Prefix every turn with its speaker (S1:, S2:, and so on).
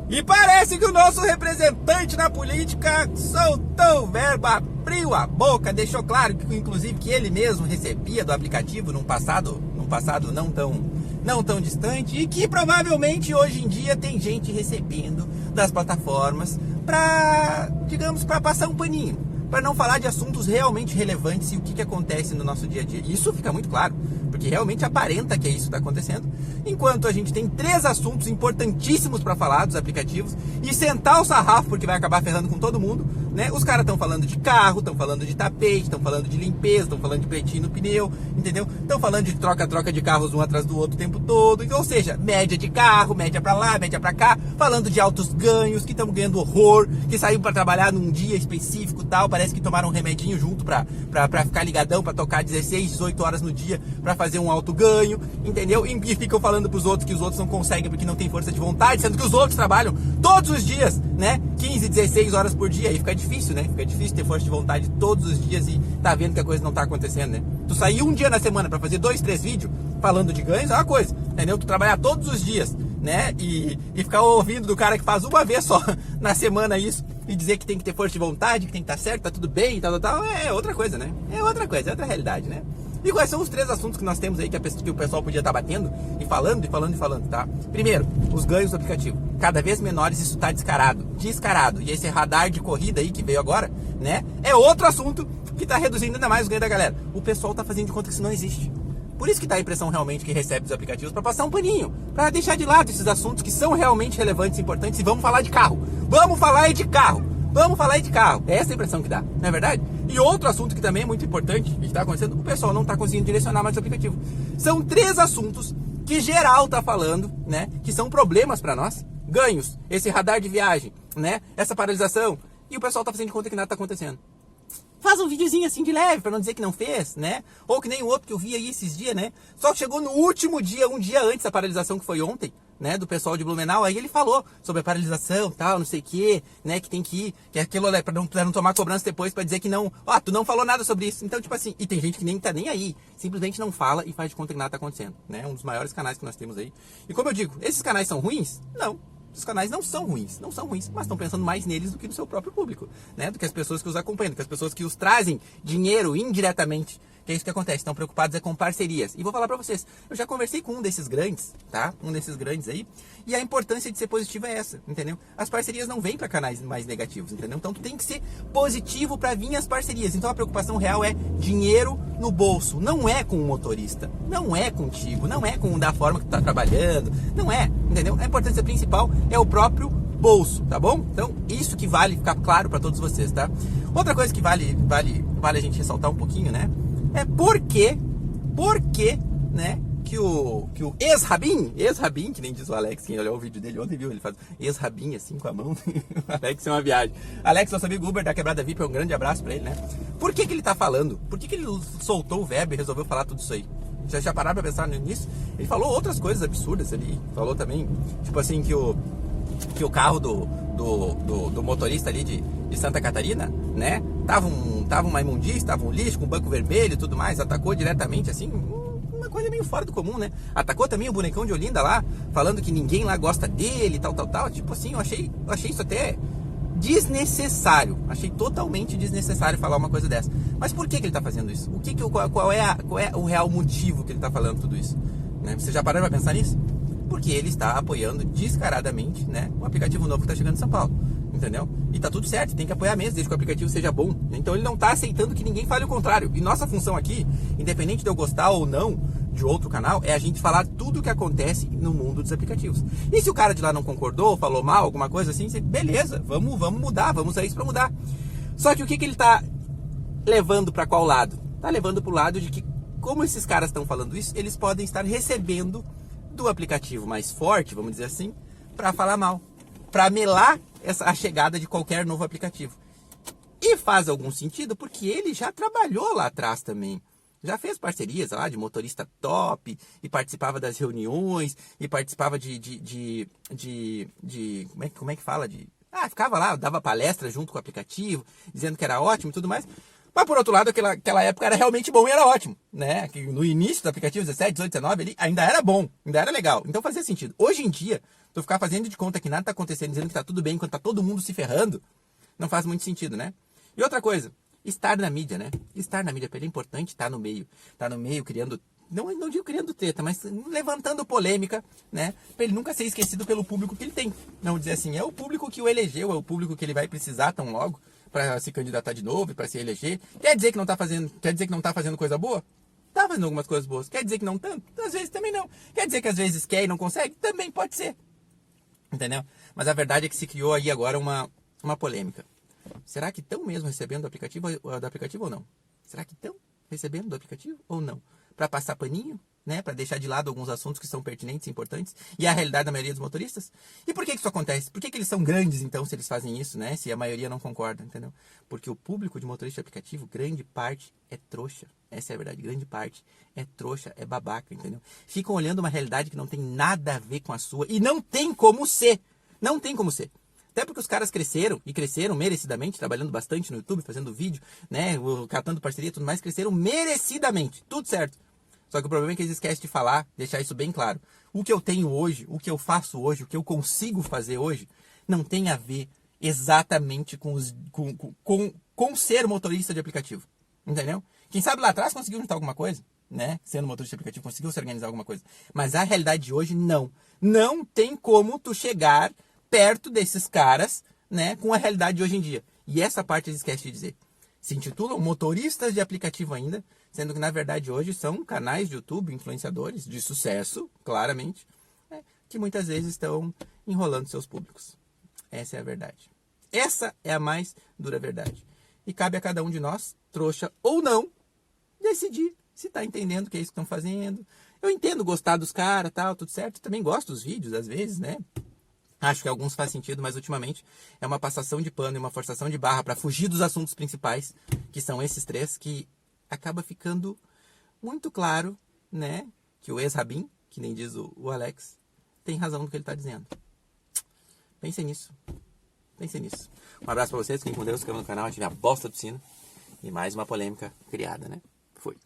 S1: E parece que o nosso representante na política soltou o verbo, abriu a boca, deixou claro que, inclusive, que ele mesmo recebia do aplicativo num passado não tão distante, e que provavelmente hoje em dia tem gente recebendo das plataformas para, digamos, para passar um paninho, para não falar de assuntos realmente relevantes e o que acontece no nosso dia a dia. Isso fica muito claro, porque realmente aparenta que é isso que está acontecendo, enquanto a gente tem 3 assuntos importantíssimos para falar dos aplicativos e sentar o sarrafo, porque vai acabar ferrando com todo mundo, né? Os caras estão falando de carro, estão falando de tapete, estão falando de limpeza, estão falando de pretinho no pneu, entendeu? Estão falando de troca de carros um atrás do outro o tempo todo, ou seja, média de carro, média para lá, média para cá, falando de altos ganhos, que estão ganhando horror, que saíram para trabalhar num dia específico tal, parece que tomaram um remedinho junto para ficar ligadão, para tocar 16, 18 horas no dia, para fazer um alto ganho, entendeu? E ficam falando pros outros que os outros não conseguem porque não tem força de vontade, sendo que os outros trabalham todos os dias, né? 15, 16 horas por dia, aí fica difícil, né? Fica difícil ter força de vontade todos os dias e tá vendo que a coisa não tá acontecendo, né? Tu sair um dia na semana para fazer 2, 3 vídeos falando de ganhos é uma coisa, entendeu? Tu trabalhar todos os dias, né? E ficar ouvindo do cara que faz uma vez só na semana isso e dizer que tem que ter força de vontade, que tem que estar certo, tá tudo bem, tal, é outra coisa, né? É outra coisa, é outra realidade, né? E quais são os 3 assuntos que nós temos aí que o pessoal podia estar batendo e falando, tá? Primeiro, os ganhos do aplicativo. Cada vez menores, isso tá descarado. E esse radar de corrida aí que veio agora, né? É outro assunto que tá reduzindo ainda mais os ganhos da galera. O pessoal tá fazendo de conta que isso não existe. Por isso que dá a impressão realmente que recebe os aplicativos para passar um paninho, para deixar de lado esses assuntos que são realmente relevantes e importantes. E vamos falar de carro. Vamos falar de carro. É essa a impressão que dá, não é verdade? E outro assunto que também é muito importante e que está acontecendo, o pessoal não está conseguindo direcionar mais o aplicativo. São 3 assuntos que geral está falando, né? Que são problemas para nós. Ganhos, esse radar de viagem, né? Essa paralisação. E o pessoal está fazendo de conta que nada está acontecendo. Faz um videozinho assim de leve, para não dizer que não fez, né? Ou que nem o outro que eu vi aí esses dias, né? Só que chegou no último dia, um dia antes da paralisação que foi ontem, né? Do pessoal de Blumenau, aí ele falou sobre a paralisação, tal, não sei o que, né? Que tem que ir, que é aquilo, né? Pra não tomar cobrança depois, para dizer que não, ó, tu não falou nada sobre isso. Então, tipo assim, e tem gente que nem tá nem aí, simplesmente não fala e faz de conta que nada tá acontecendo, né? Um dos maiores canais que nós temos aí. E como eu digo, esses canais são ruins? Não. Os canais não são ruins, mas estão pensando mais neles do que no seu próprio público, né? Do que as pessoas que os acompanham, do que as pessoas que os trazem dinheiro indiretamente. Que é isso que acontece, estão preocupados com parcerias. E vou falar pra vocês, eu já conversei com um desses grandes, tá? Um desses grandes aí, e a importância de ser positivo é essa, entendeu? As parcerias não vêm para canais mais negativos, entendeu? Então tu tem que ser positivo para vir as parcerias. Então a preocupação real é dinheiro no bolso, não é com o motorista, não é contigo, não é com da forma que tu tá trabalhando, não é, entendeu? A importância principal é o próprio bolso, tá bom? Então, isso que vale ficar claro para todos vocês, tá? Outra coisa que vale a gente ressaltar um pouquinho, né? É por que, né, que o ex-Rabin, que nem diz o Alex, quem olhou o vídeo dele ontem viu, ele faz ex-Rabin assim com a mão, Alex é uma viagem. Alex, nosso amigo Uber da Quebrada VIP, um grande abraço pra ele, né? Por que ele tá falando? Por que ele soltou o verbo e resolveu falar tudo isso aí? Já pararam pra pensar nisso? Ele falou outras coisas absurdas, ele falou também, tipo assim, que o carro do motorista ali de Santa Catarina, né? Tava uma imundícia, tava um lixo com banco vermelho e tudo mais, atacou diretamente, assim, uma coisa meio fora do comum, né? Atacou também o bonecão de Olinda lá, falando que ninguém lá gosta dele, tal. Tipo assim, eu achei isso até desnecessário. Achei totalmente desnecessário falar uma coisa dessa. Mas por que ele tá fazendo isso? Qual é o real motivo que ele tá falando tudo isso? Né? Você já parou pra pensar nisso? Porque ele está apoiando descaradamente, né, um aplicativo novo que está chegando em São Paulo, entendeu? E tá tudo certo, tem que apoiar mesmo, desde que o aplicativo seja bom. Então ele não está aceitando que ninguém fale o contrário. E nossa função aqui, independente de eu gostar ou não de outro canal, é a gente falar tudo o que acontece no mundo dos aplicativos. E se o cara de lá não concordou, falou mal, alguma coisa assim, beleza, vamos mudar, vamos usar isso para mudar. Só que o que ele está levando para qual lado? Tá levando para o lado de que, como esses caras estão falando isso, eles podem estar recebendo do aplicativo mais forte, vamos dizer assim, para falar mal, para melar a chegada de qualquer novo aplicativo. E faz algum sentido porque ele já trabalhou lá atrás também. Já fez parcerias lá de motorista top, e participava das reuniões, e participava como é que fala? Ficava lá, dava palestra junto com o aplicativo, dizendo que era ótimo e tudo mais. Mas por outro lado, aquela época era realmente bom e era ótimo, né? Que no início do aplicativo 17, 18, 19, ele ainda era bom, ainda era legal. Então fazia sentido. Hoje em dia, Tu ficar fazendo de conta que nada tá acontecendo, dizendo que tá tudo bem, enquanto tá todo mundo se ferrando, não faz muito sentido, né? E outra coisa, estar na mídia, né? Estar na mídia, pra ele é importante estar no meio. Estar no meio, criando, não digo criando treta, mas levantando polêmica, né? Pra ele nunca ser esquecido pelo público que ele tem. Não dizer assim, é o público que o elegeu, é o público que ele vai precisar tão logo para se candidatar de novo, para se eleger. Quer dizer que não tá fazendo coisa boa? Tá fazendo algumas coisas boas. Quer dizer que não tanto? Às vezes também não. Quer dizer que às vezes quer e não consegue? Também pode ser. Entendeu? Mas a verdade é que se criou aí agora uma polêmica. Será que estão mesmo recebendo do aplicativo ou não? Será que estão recebendo do aplicativo ou não? Para passar paninho, né? Para deixar de lado alguns assuntos que são pertinentes e importantes e a realidade da maioria dos motoristas? E por que isso acontece? Por que eles são grandes, então, se eles fazem isso, né? Se a maioria não concorda, entendeu? Porque o público de motorista de aplicativo, grande parte é trouxa. Essa é a verdade, grande parte é trouxa, é babaca, entendeu? Ficam olhando uma realidade que não tem nada a ver com a sua e não tem como ser. Não tem como ser. Até porque os caras cresceram, e cresceram merecidamente, trabalhando bastante no YouTube, fazendo vídeo, né, catando parceria e tudo mais, cresceram merecidamente, tudo certo. Só que o problema é que eles esquecem de falar, deixar isso bem claro. O que eu tenho hoje, o que eu faço hoje, o que eu consigo fazer hoje, não tem a ver exatamente com ser motorista de aplicativo, entendeu? Quem sabe lá atrás conseguiu juntar alguma coisa, né, sendo motorista de aplicativo, conseguiu se organizar alguma coisa. Mas a realidade de hoje, não. Não tem como tu chegar perto desses caras, né, com a realidade de hoje em dia. E essa parte eles esquecem de dizer. Se intitulam motoristas de aplicativo ainda, sendo que na verdade hoje são canais de YouTube, influenciadores de sucesso, claramente, né, que muitas vezes estão enrolando seus públicos. Essa é a verdade. Essa é a mais dura verdade. E cabe a cada um de nós, trouxa ou não, decidir se está entendendo o que é isso que estão fazendo. Eu entendo gostar dos caras, tal, tudo certo. Também gosto dos vídeos, às vezes, né? Acho que alguns faz sentido, mas ultimamente é uma passação de pano e uma forçação de barra para fugir dos assuntos principais, que são esses três, que acaba ficando muito claro, né, que o ex-Rabin, que nem diz o Alex, tem razão no que ele está dizendo. Pensem nisso. Pensem nisso. Um abraço para vocês, fiquem com Deus, inscrevam no canal, ative a bosta do sino e mais uma polêmica criada, né? Fui.